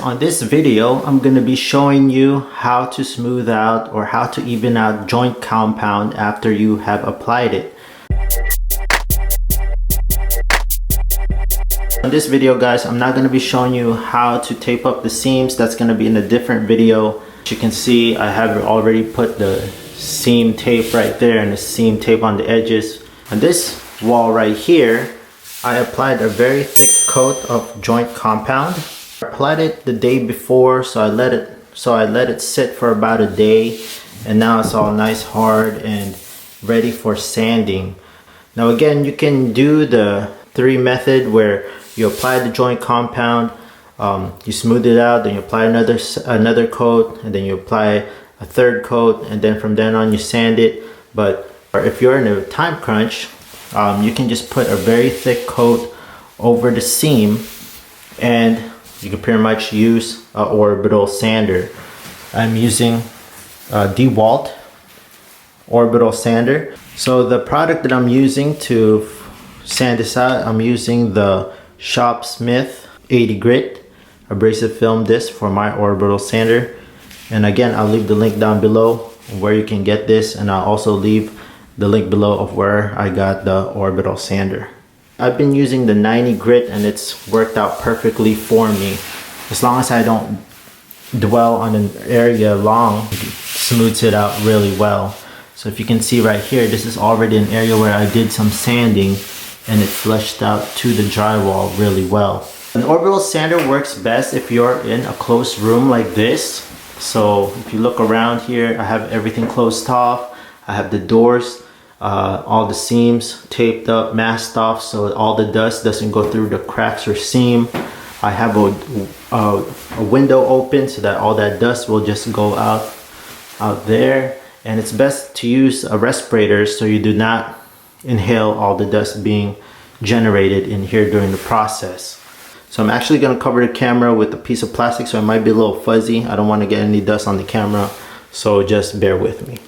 on this video I'm going to be showing you how to smooth out or how to even out joint compound after you have applied it. In this video guys, I'm not going to be showing you how to tape up the seams. That's going to be in a different video. As you can see, I have already put the seam tape right there and the seam tape on the edges. On this wall right here, I applied a very thick coat of joint compound. I applied it the day before, so I let it sit for about a day, and now it's all nice hard and ready for sanding. Now again, you can do the 3 method where you apply the joint compound, you smooth it out, then you apply another coat, and then you apply a 3rd coat, and then from then on you sand it. But if you're in a time crunch, you can just put a very thick coat over the seam, and you can pretty much use an Orbital Sander. I'm using Drywall Orbital Sander. So the product that I'm using to sand this out, I'm using the Shop Smith 80 grit abrasive film disc for my Orbital Sander. And again, I'll leave the link down below where you can get this, and I'll also leave the link below of where I got the Orbital Sander. I've been using the 90 grit and it's worked out perfectly for me. As long as I don't dwell on an area long, it smooths it out really well. So if you can see right here, this is already an area where I did some sanding and it flushed out to the drywall really well. An Orbital Sander works best if you're in a closed room like this. So if you look around here, I have everything closed off. I have the doors, all the seams taped up, masked off, so all the dust doesn't go through the cracks or seam. I have a window open so that all that dust will just go out there. And it's best to use a respirator so you do not inhale all the dust being generated in here during the process. So I'm actually going to cover the camera with a piece of plastic, so it might be a little fuzzy. I don't want to get any dust on the camera, so just bear with me.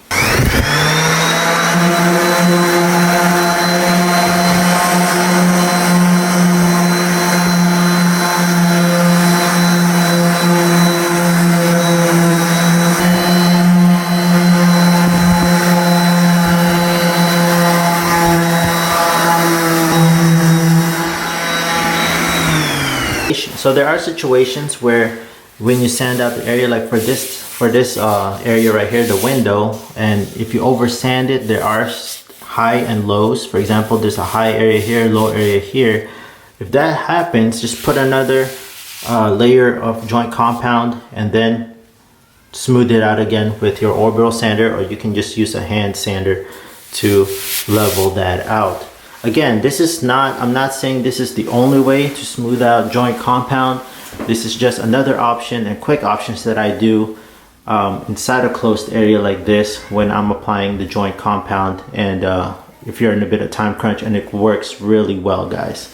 So there are situations where when you sand out the area, like for this area right here, the window, and if you over sand it, there are high and lows. For example, there's a high area here, low area here. If that happens, just put another layer of joint compound and then smooth it out again with your Orbital Sander, or you can just use a hand sander to level that out. Again, I'm not saying this is the only way to smooth out joint compound. This is just another option and quick options that I do inside a closed area like this when I'm applying the joint compound, and if you're in a bit of time crunch, and it works really well guys.